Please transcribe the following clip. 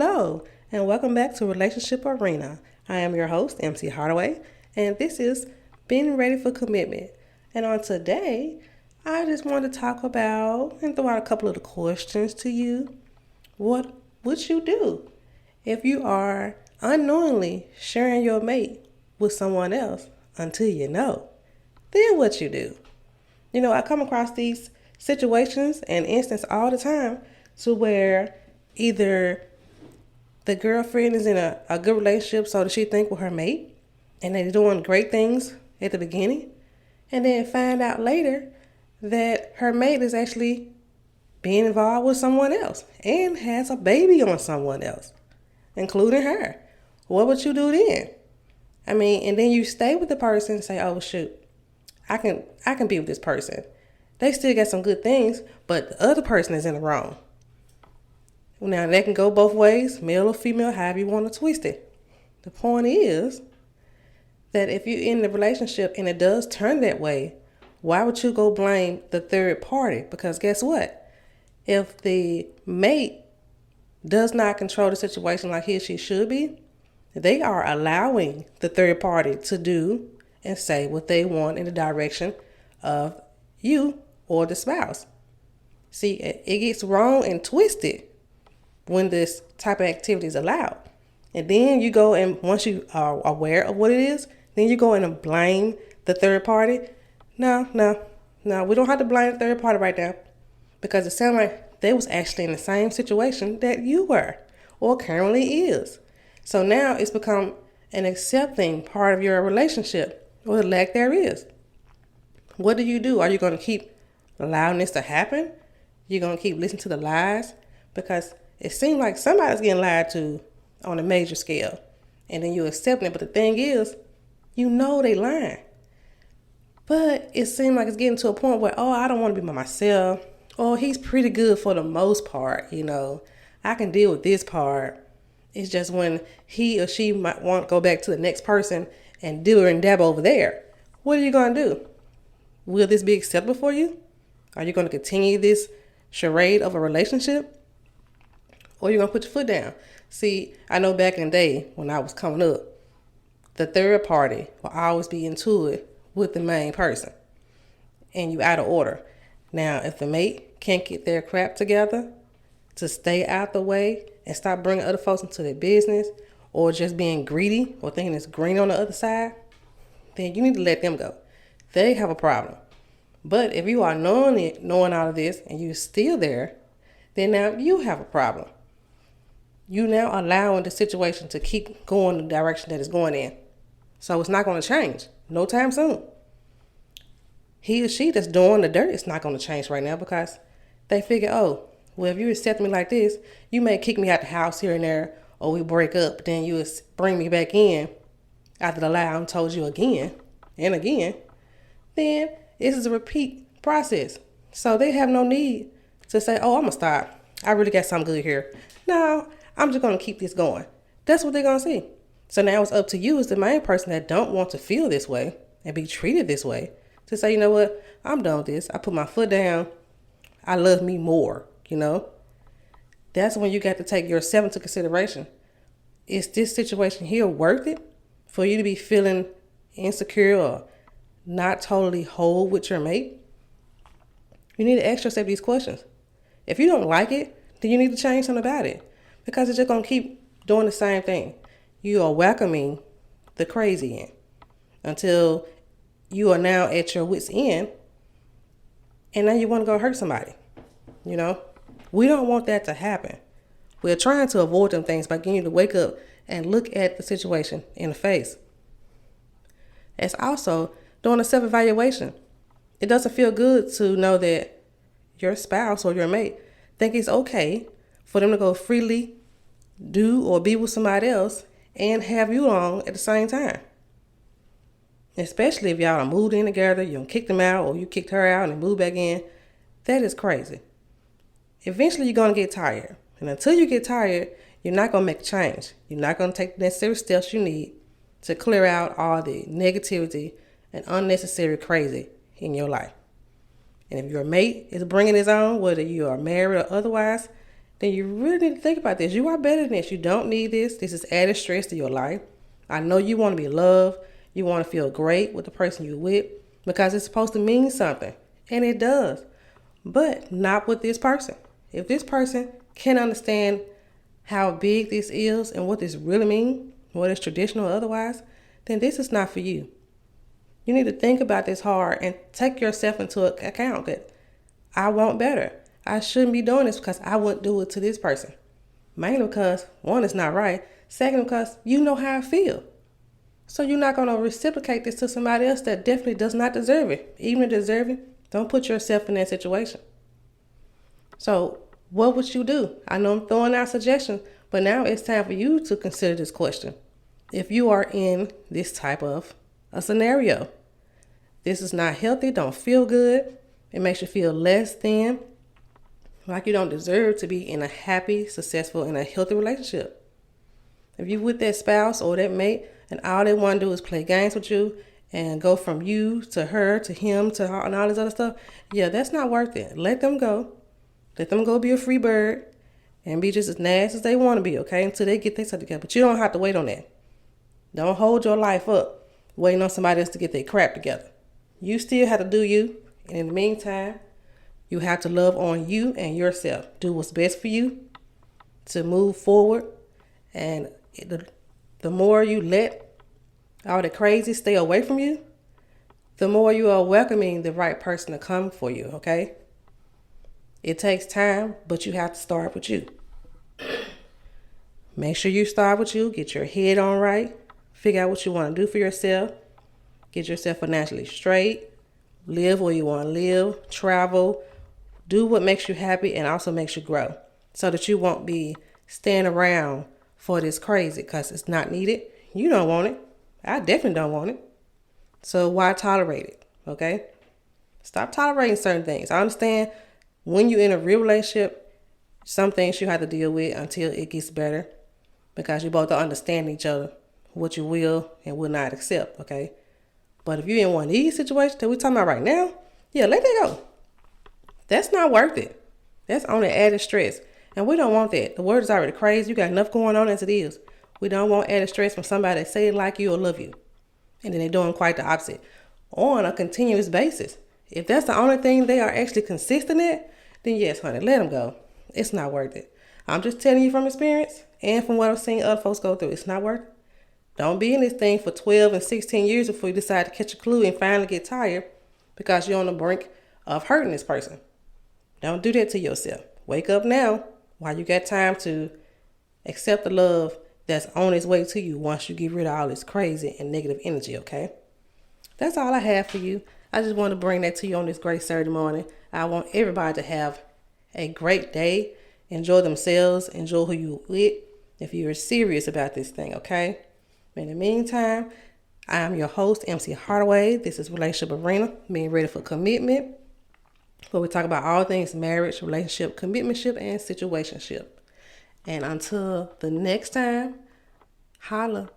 Hello, and welcome back to Relationship Arena. I am your host, MC Hardaway, and this is Being Ready for Commitment. And on today, I just want to talk about and throw out a couple of the questions to you. What would you do if you are unknowingly sharing your mate with someone else until you know? Then what you do? I come across these situations and instances all the time to where either the girlfriend is in a good relationship, so does she think, with her mate, and they're doing great things at the beginning, and then find out later that her mate is actually being involved with someone else and has a baby on someone else, including her. What would you do then? And then you stay with the person and say, oh, shoot, I can be with this person. They still got some good things, but the other person is in the wrong. Now, that can go both ways, male or female, however you want to twist it. The point is that if you're in the relationship and it does turn that way, why would you go blame the third party? Because guess what? If the mate does not control the situation like he or she should be, they are allowing the third party to do and say what they want in the direction of you or the spouse. See, it gets wrong and twisted when this type of activity is allowed. And then you go and once you are aware of what it is, then you go in and blame the third party. No, we don't have to blame the third party right now, because it sounds like they was actually in the same situation that you were or currently is. So now it's become an accepting part of your relationship, or the lack there is. What do? Are you going to keep allowing this to happen? You're going to keep listening to the lies? Because it seems like somebody's getting lied to on a major scale, and then you're accepting it. But the thing is, they lying. But it seems like it's getting to a point where, I don't want to be by myself. He's pretty good for the most part. I can deal with this part. It's just when he or she might want to go back to the next person and do and dab over there. What are you going to do? Will this be acceptable for you? Are you going to continue this charade of a relationship? Or you're going to put your foot down? See, I know back in the day when I was coming up, the third party will always be into it with the main person. And you out of order. Now, if the mate can't get their crap together to stay out the way and stop bringing other folks into their business, or just being greedy or thinking it's green on the other side, then you need to let them go. They have a problem. But if you are knowing all of this and you're still there, then now you have a problem. You now allowing the situation to keep going the direction that it's going in. So it's not going to change no time soon. He or she that's doing the dirt, it's not going to change right now, because they figure, if you accept me like this, you may kick me out the house here and there, or we break up, but then you bring me back in after the lie I told you again and again. Then this is a repeat process. So they have no need to say, I'm going to stop. I really got something good here. No, I'm just going to keep this going. That's what they're going to see. So now it's up to you as the main person that don't want to feel this way and be treated this way to say, you know what, I'm done with this. I put my foot down. I love me more, That's when you got to take yourself into consideration. Is this situation here worth it for you to be feeling insecure or not totally whole with your mate? You need to ask yourself these questions. If you don't like it, then you need to change something about it, because it's just going to keep doing the same thing. You are welcoming the crazy in until you are now at your wit's end, and now you want to go hurt somebody. We don't want that to happen. We're trying to avoid them things by getting you to wake up and look at the situation in the face. It's also doing a self-evaluation. It doesn't feel good to know that your spouse or your mate think it's okay for them to go freely do or be with somebody else and have you along at the same time. Especially if y'all done moved in together, you kicked them out, or you kicked her out and moved back in. That is crazy. Eventually you're going to get tired. And until you get tired, you're not going to make a change. You're not going to take the necessary steps you need to clear out all the negativity and unnecessary crazy in your life. And if your mate is bringing his own, whether you are married or otherwise, then you really need to think about this. You are better than this. You don't need this. This is added stress to your life. I know you want to be loved. You want to feel great with the person you're with because it's supposed to mean something. And it does. But not with this person. If this person can't understand how big this is and what this really means, whether it's traditional or otherwise, then this is not for you. You need to think about this hard and take yourself into account that I want better. I shouldn't be doing this because I wouldn't do it to this person. Mainly because, one, it's not right. Second, because you know how I feel. So you're not going to reciprocate this to somebody else that definitely does not deserve it. Even if deserve it, don't put yourself in that situation. So what would you do? I know I'm throwing out suggestions, but now it's time for you to consider this question. If you are in this type of a scenario, this is not healthy, don't feel good. It makes you feel less than, like you don't deserve to be in a happy, successful, and a healthy relationship. If you with that spouse or that mate and all they want to do is play games with you and go from you to her to him to her and all this other stuff, yeah, that's not worth it. Let them go. Let them go be a free bird and be just as nasty as they want to be, okay, until they get their stuff together. But you don't have to wait on that. Don't hold your life up waiting on somebody else to get their crap together. You still have to do you. And in the meantime, you have to love on you and yourself. Do what's best for you to move forward. And the more you let all the crazy stay away from you, the more you are welcoming the right person to come for you, okay? It takes time, but you have to start with you. Make sure you start with you. Get your head on right. Figure out what you want to do for yourself. Get yourself financially straight. Live where you want to live. Travel. Do what makes you happy and also makes you grow. So that you won't be staying around for this crazy because it's not needed. You don't want it. I definitely don't want it. So why tolerate it? Okay? Stop tolerating certain things. I understand when you're in a real relationship, some things you have to deal with until it gets better because you both don't understand each other, what you will and will not accept, okay? But if you're in one of these situations that we're talking about right now, yeah, let that go. That's not worth it. That's only added stress. And we don't want that. The world is already crazy. You got enough going on as it is. We don't want added stress from somebody that say they like you or love you. And then they're doing quite the opposite on a continuous basis. If that's the only thing they are actually consistent at, then yes, honey, let them go. It's not worth it. I'm just telling you from experience and from what I've seen other folks go through. It's not worth it. Don't be in this thing for 12 and 16 years before you decide to catch a clue and finally get tired because you're on the brink of hurting this person. Don't do that to yourself. Wake up now while you got time to accept the love that's on its way to you once you get rid of all this crazy and negative energy, okay? That's all I have for you. I just want to bring that to you on this great Saturday morning. I want everybody to have a great day. Enjoy themselves. Enjoy who you're with if you're serious about this thing, okay? In the meantime, I am your host, MC Hardaway. This is Relationship Arena, being ready for commitment, where we talk about all things marriage, relationship, commitmentship, and situationship. And until the next time, holla.